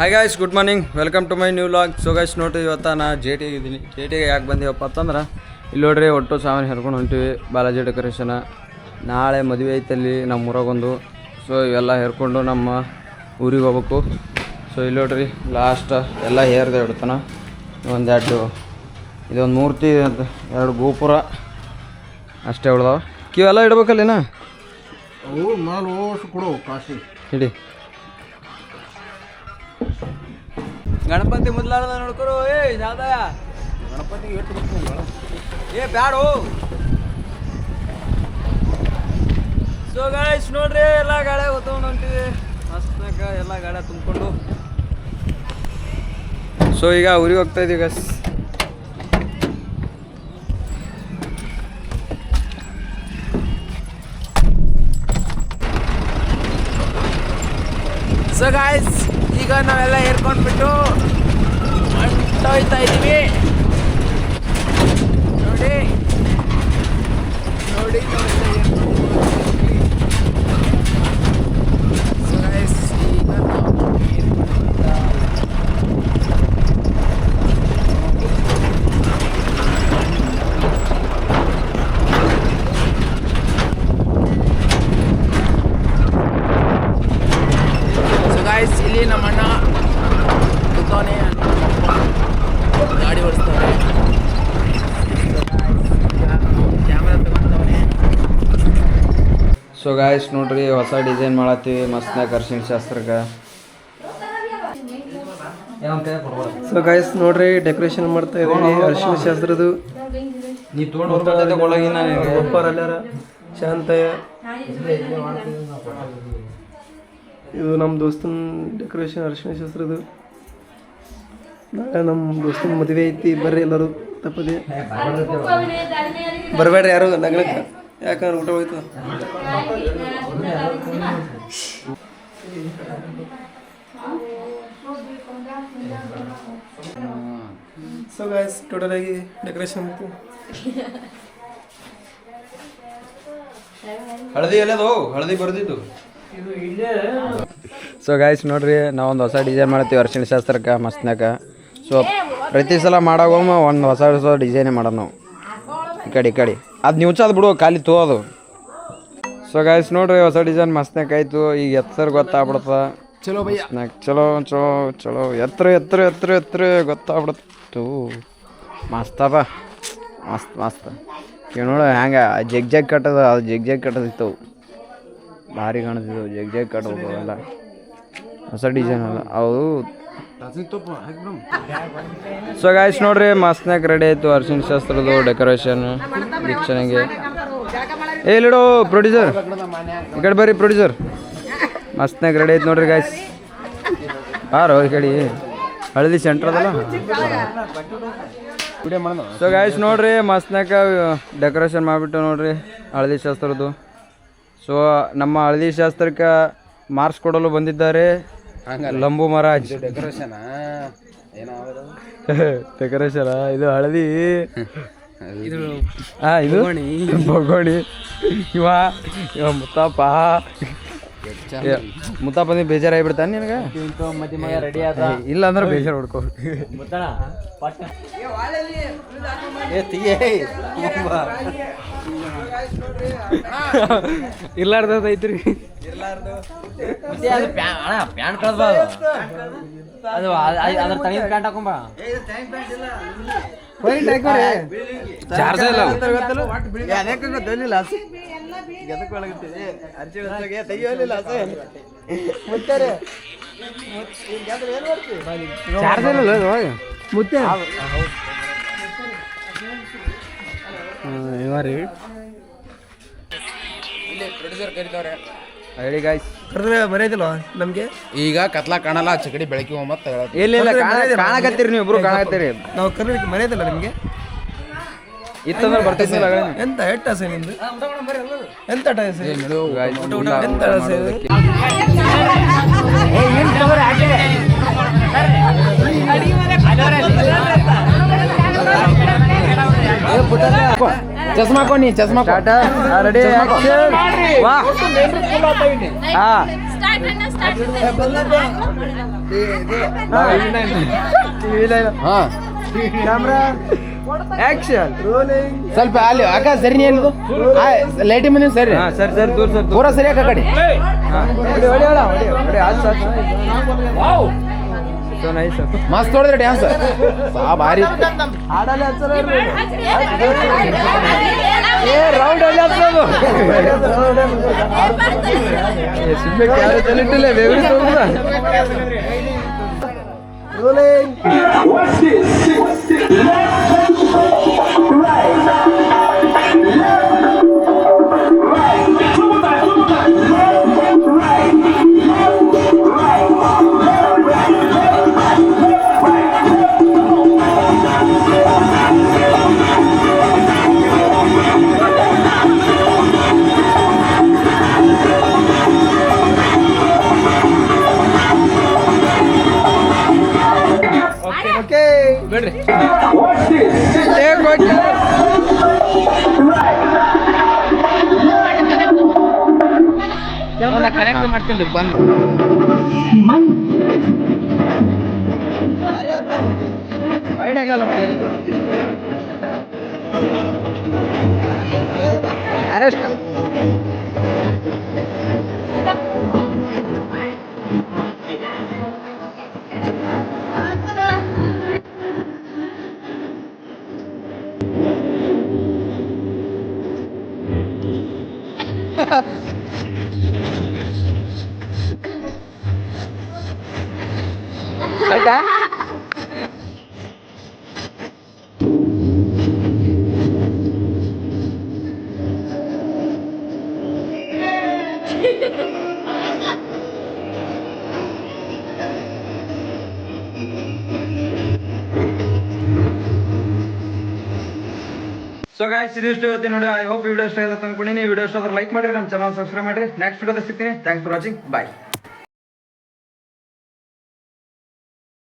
Hi guys, good morning, welcome to my new vlog. So guys ನೋಡ್ರಿ, ಇವತ್ತು ನಾನು ಜೇಟಿಗೆ ಇದ್ದೀನಿ. ಜೇಟಿಗೆ ಯಾಕೆ ಬಂದೀವಪ್ಪ ಅಂತಂದ್ರೆ ಇಲ್ಲಿ ನೋಡ್ರಿ ಒಟ್ಟು ಸಾಮಾನು ಹೆರ್ಕೊಂಡು ಹೊಂಟಿವಿ. ಬಾಲಾಜಿ ಡೆಕೋರೇಷನ ನಾಳೆ ಮದುವೆ ಐತಲ್ಲಿ ನಮ್ಮ ಊರಾಗೊಂದು. ಸೊ ಇವೆಲ್ಲ ಹೆರ್ಕೊಂಡು ನಮ್ಮ ಊರಿಗೆ ಹೋಗ್ಬೇಕು. ಸೊ ಇಲ್ಲಿ ನೋಡ್ರಿ ಲಾಸ್ಟ್ ಎಲ್ಲ ಹೇರ್ದೆ ಇಡ್ತಾನೆ. ಇದೊಂದು ಮೂರ್ತಿ, 2 ಗೋಪುರ ಅಷ್ಟೇ ಉಳ್ದಾವ. ಕಿವೆಲ್ಲ ಇಡ್ಬೇಕಲ್ಲಿನ ಹಿಡಿ. ಗಣಪತಿ ಮೊದಲಾರ್ದ ನೋಡ್ಕೊರು. ಯಾವ್ದಯ ಗಣಪತಿ ಬ್ಯಾಡು. ಸೊ ಗಾಯ್ಸ್ ನೋಡ್ರಿ, ಎಲ್ಲ ಗಾಳೆ ಹೊತ್ಕೊಂಡು ಹೊಂಟಿವಿ. ಮಸ್ತಾಗ ಎಲ್ಲ ಗಾಳೆ ತುಂಬಿಕೊಂಡು ಸೊ ಈಗ ಊರಿಗೆ ಹೋಗ್ತಾ ಇದೀವಿ ಗಸ್. ಸೊ ಗಾಯ್ಸ್, ಈಗ ನಾವೆಲ್ಲ ಏರ್ಕೊಂಡ್ಬಿಟ್ಟು ಹೊಂಟೋಯ್ತಾ ಇದ್ದೀವಿ. ನೋಡಿ ನೋಡಿ ಸೊ ಗಾಯ್ಸ್, ಈಗ ಇಲ್ಲಿ ನಮ್ಮ ಅಣ್ಣ ಕೂತವನೆ, ಗಾಡಿ ಓಡಿಸ್ತವನೆ, ಕ್ಯಾಮ್ರಾ ತಗೊಂಡವನೆ. ಸೊ ಗಾಯ್ಸ್ ನೋಡ್ರಿ, ಹೊಸ ಡಿಸೈನ್ ಮಾಡತ್ತೀವಿ ಮಸ್ತ್ನಾಗ ಅರ್ಶಿಣ ಶಾಸ್ತ್ರಕ್ಕೆ. ಸೊ ಗಾಯ್ಸ್ ನೋಡ್ರಿ, ಡೆಕೋರೇಷನ್ ಮಾಡ್ತಾ ಇದ್ದೀವಿ ಅರ್ಶಿಣ ಶಾಸ್ತ್ರದ್ದು. ಒಪ್ಪರಲ್ಲಾರ ಶಾಂತಯ್ಯ, ಇದು ನಮ್ಮ ದೋಸ್ತನ ಡೆಕೋರೇಷನ್ ಅರ್ಶಿಣ ಶಾಸ್ತ್ರದ್ದು. ನಾಳೆ ನಮ್ಮ ದೋಸ್ತನ ಮದುವೆ ಐತಿ, ಬರ್ರಿ ಎಲ್ಲರೂ ತಪ್ಪದೆ ಬರಬೇಡ್ರಿ ಯಾರು ನಗ್ನಕ್ಕೆ, ಯಾಕಂದ್ರೆ ಊಟ ಹೋಯ್ತು. ಸೊ ಗಾಯ್ಸ್ ಟೋಟಲ್ ಆಗಿ ಡೆಕೋರೇಷನ್ ಆಯ್ತು. ಹಳದಿ ಎಲ್ಲದು ಹಳದಿ ಬರ್ದಿದ್ದು. ಸೊ ಗಾಯ್ಸ್ ನೋಡ್ರಿ, ನಾವೊಂದು ಹೊಸ ಡಿಸೈನ್ ಮಾಡ್ತೀವಿ ಅರ್ಶಿಣ ಶಾಸ್ತ್ರಕ್ಕೆ ಮಸ್ತ್ನಾಗ. ಸೊ ಪ್ರತಿ ಸಲ ಮಾಡೋಗೊಮ್ಮ ಒಂದು ಹೊಸ ಡಿಸೈನೇ ಮಾಡೋದು ನಾವು. ಈ ಕಡೆ ಅದು ನೀವು ಚದ್ ಬಿಡು, ಖಾಲಿ ತೋದು. ಸೊ ಗಾಯ್ಸ್ ನೋಡ್ರಿ, ಹೊಸ ಡಿಸೈನ್ ಮಸ್ತ್ನಾಗ ಆಯಿತು. ಈಗ ಎತ್ತರ ಗೊತ್ತಾಗ್ಬಿಡ್ತದ. ಚಲೋ ಭಯ್ಯ, ಚಲೋ ಚಲೋ ಚಲೋ ಎತ್ತರ ಗೊತ್ತಾಗ್ಬಿಡತ್ತು. ಮಸ್ತಪ್ಪ, ಮಸ್ತ್ ನೋಡು ಹ್ಯಾಂಗೆ ಜಗ್ ಕಟ್ಟದ, ಅದು ಜಗ್ ಕಟ್ಟದಿತ್ತವು, ಭಾರಿ ಕಾಣ್ತಿದ್ದವು. ಜಗ್ ಕಟ್ಬೇಕು ಎಲ್ಲ ಹೊಸ ಡಿಸೈನ್ ಅಲ್ಲ ಅವು. ಸೊ ಗಾಯ್ಸ್ ನೋಡ್ರಿ, ಮಸ್ತ್ನಾಗ ರೆಡಿ ಆಯಿತು ಅರ್ಶಿಣ ಶಾಸ್ತ್ರದ್ದು ಡೆಕೋರೇಷನ್. ಚೆನ್ನಾಗಿ ಹೇಳಿಡು ಪ್ರೊಡ್ಯೂಸರ್, ಈ ಕಡೆ ಬರ್ರಿ ಪ್ರೊಡ್ಯೂಸರ್. ಮಸ್ತ್ನಾಗ ರೆಡಿ ಆಯ್ತು ನೋಡ್ರಿ ಗಾಯ್ಸ್. ಬಾರೋ ಈ ಕಡೆ, ಹಳದಿ ಸೆಂಟ್ರ್ ಅದಲ್ಲ. ಸೊ ಗಾಯ್ಸ್ ನೋಡ್ರಿ, ಮಸ್ತ್ನಾಗ ಡೆಕೋರೇಷನ್ ಮಾಡಿಬಿಟ್ಟು ನೋಡ್ರಿ ಹಳದಿ ಶಾಸ್ತ್ರದ್ದು. ಸೊ ನಮ್ಮ ಹಳದಿ ಶಾಸ್ತ್ರಕ್ಕೆ ಮಾರ್ಕ್ಸ್ ಕೊಡಲು ಬಂದಿದ್ದಾರೆ ಲಂಬು ಮಹಾರಾಜ್. ಡೆಕೋರೇಷನ್ ಇದು ಹಳದಿ, ಇದು ಬೊಗೋಣಿ. ಇವ ಮುತ್ತಪ್ಪ ನೀವು ಬೇಜಾರಾಗಿಬಿಡ್ತಾನೆ ನಿನಗೆ. ಇಲ್ಲ ಅಂದ್ರೆ ಬೇಜಾರು ಹೊಡ್ಕೊ. ಇರ್ಲಾರ್ದ ಐತ್ರಿ, ಪ್ಯಾಂಟ್ ಕಳ್ಸ್ಬಾರ್ದು. ಅದು ಅದ್ರ ತನಿದ ಪ್ಯಾಂಟ್ ಹಾಕೊಂಬ. ಚಾರ್ಜ್ ಇಲ್ಲ ಮುತ್ತೆ ಇವರಿ ಪ್ರೊಡ್ಯೂಸರ್ ಕರಿತವ್ರೆ. ಹೇಳಿ ಗಾಯ್ಸ್, ಕರೆದ್ರೆ ಮರ್ಯಾದಿಲ್ಲ ನಮಗೆ. ಈಗ ಕತ್ಲ ಕಾಣಲ್ಲ, ಚಕಡಿ ಬೆಳಕಿ ಮತ್ತೆ ಇಲ್ಲ ಕಾಣಕತ್ತೀರಿ, ನೀವು ಇಬ್ರು ಕಾಣಕತ್ತೀರಿ. ನಾವು ಕರ್ನಾಟಕ ಮರ್ಯಾದಿಲ್ಲ ನಿಮಗೆ. ಇತ್ತಂದ್ರೆ ಬರ್ತಿದ್ದಿಲ್ಲ. ಎಂತ ಎಟ್ಟ ಆಸೆ ನಿಮ್ದು? ಎಂತ ಆಸೆ? ಎಂತ ಆಸೆ? ಚಸ್ಮಾ ಹಾಕೊಂಡು ಚಸ್ಮಾ ರೆಡಿ. Camera action rolling. ಸ್ವಲ್ಪ ಅಲ್ಲಿ ಅಕ್ಕ ಸರಿ ನೀ ಎಲ್ಲಿದು ಲೈಟ್ ಮನೆ ಸರಿ ಸರಿ ಸರಿ ದೂರ ಸರ್ ಪೂರ ಸರಿ ಅಕ್ಕ ಕಡೆ ಮಸ್ತ್ ಹೊಡೆದ್ರೆ ಡ್ಯಾನ್ಸ್ ಭಾರಿ ಹಾಡಲ್ಲಿ ಹಚ್ಚಲ ರೌಂಡ್ ಅಲ್ಲಿ ಹಚ್ಚೋದು ಸುಮ್ಮನೆ ಕ್ಯಾರ ಚಲಿಟ್ಟಿಲ್ಲ ಬೇಗ ರೋಲಿಂಗ್. ಓಕೆ ಬಿಡ್ರಿ ಕನೆಕ್ಟ್ ಮಾಡ್ತೀನಿ ಬಂದು ಸೊ ಗಾಯ್ಸ್ ಇದಿಷ್ಟು ಇವತ್ತಿನ ನೋಡಿ. ಐ ಹೋಪ್ ವಿಡಿಯೋ ಇಷ್ಟ ಆಯ್ತು ಅನ್ಕೊಂಡಿನಿ. ವಿಡಿಯೋ ಇಷ್ಟ ಆದ್ರೆ ಲೈಕ್ ಮಾಡಿ, ನಮ್ಮ ಚಾನಲ್ ಸಬ್ಸ್ಕ್ರೈಬ್ ಮಾಡಿ. ನೆಕ್ಸ್ಟ್ ವಿಡಿಯೋದಲ್ಲಿ ಸಿಗ್ತೀನಿ. Thanks for watching. ಬಾಯ್.